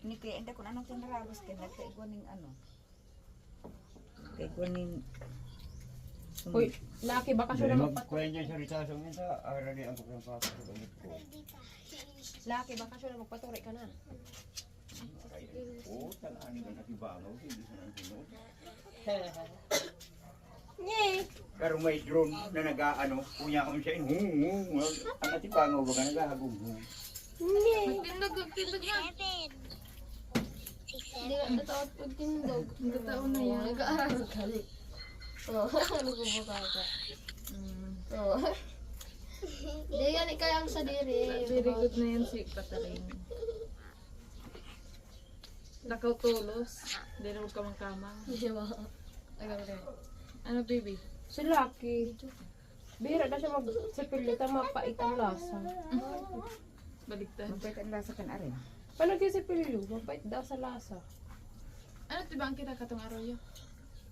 Ini kaya hindi ko na nang tinarabas kaya nagkaiguaning ano. Kaiguaning. Uy, laki baka siya na magpatuloy. Kuya niya sa ritaso minta, arali ang pagpapakot sa gamit ko. Laki baka siya na magpatuloy ka na. Oo, talaan ka nakibangaw, hindi sa nang sunod. Yay! Pero may drone na nag-ano, kunya kami siya, ang natibangaw ba ka nag-ahagong. Yay! Tindog na. Hindi ka nataot pagtindog. Totoo na yan. Nag-aaral ka. Oo, nagbubuka ka. Oo. Hindi yan, kaya ang sa diri. Very good na yan si Catherine. Lakaw tulos. Hindi na huwag kamang-kamang. Hindi ba? Ano, baby? Si Lucky. Bira na siya magsipilita, mapait ang lasa. Baligtad. Mapait ang lasa kan arin. Paano kayo sipilyo? Mapait daw sa lasa. Ano, diba ang kita katong arroyo?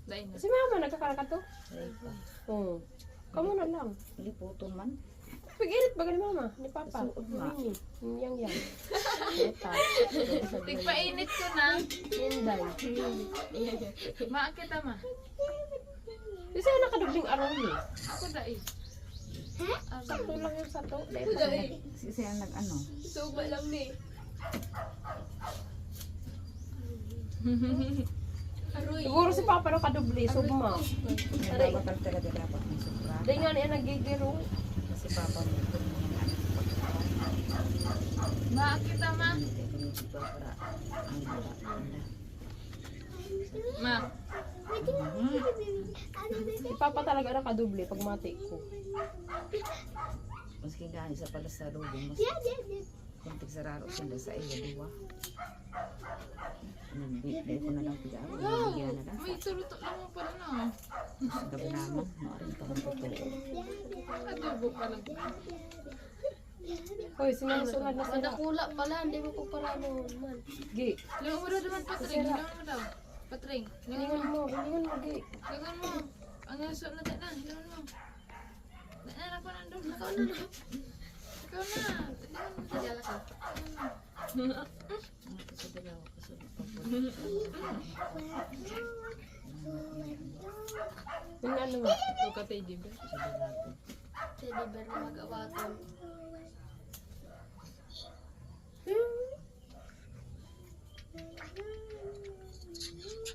Dain na. Si mama, nagkakalaka to? Ay pa. Oo. Kamu na lang. Liputon man. Pag-init ba ni mama? Ni papa? Suod nga. Yang. Eta. Tigpainit ko na. Inday. Maan kita ma. Kasi nakadugling arroyo. Ako dain. Sakto lang yung sato. Kasi ang nag-ano. Suba lang ni. Aroy. Siguro si papa nakadubli. Sugma. Nagbabatal talaga dapat ng sobra. Dahil nga niya nagigiro. Kasi papa mo ito niya Maan kita ma. Ma. Si papa talaga nakadubli pag mati ko. Maski gani sa pala sa lubong, mas kuntik sa raro sila sa iyo, diwa. Hindi ko na lang pila. Bigyan na lang. May turutok lang mo pala na. Gabi naman, maaring pa kang totoo. Adobo pa lang. Hoy, sinasunod na sila. Kula pala, hindi mo ko pala noon man. Gi. Lingon mo daw naman patring. Lingon mo daw. Patring. Hilingan mo, Gi. Lingon mo. Ang naso na na. Lingon mo. Na ako nandun. Ikaw na. Ikaw na. Kajala ka. Kasi dalaw, kasi Yung ano mo? Ikaw ka tayo, Jibber. Teddy bear na mag-awatan.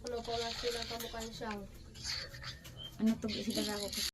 Ano ko na sila kamukha siyang. ano to, sila ako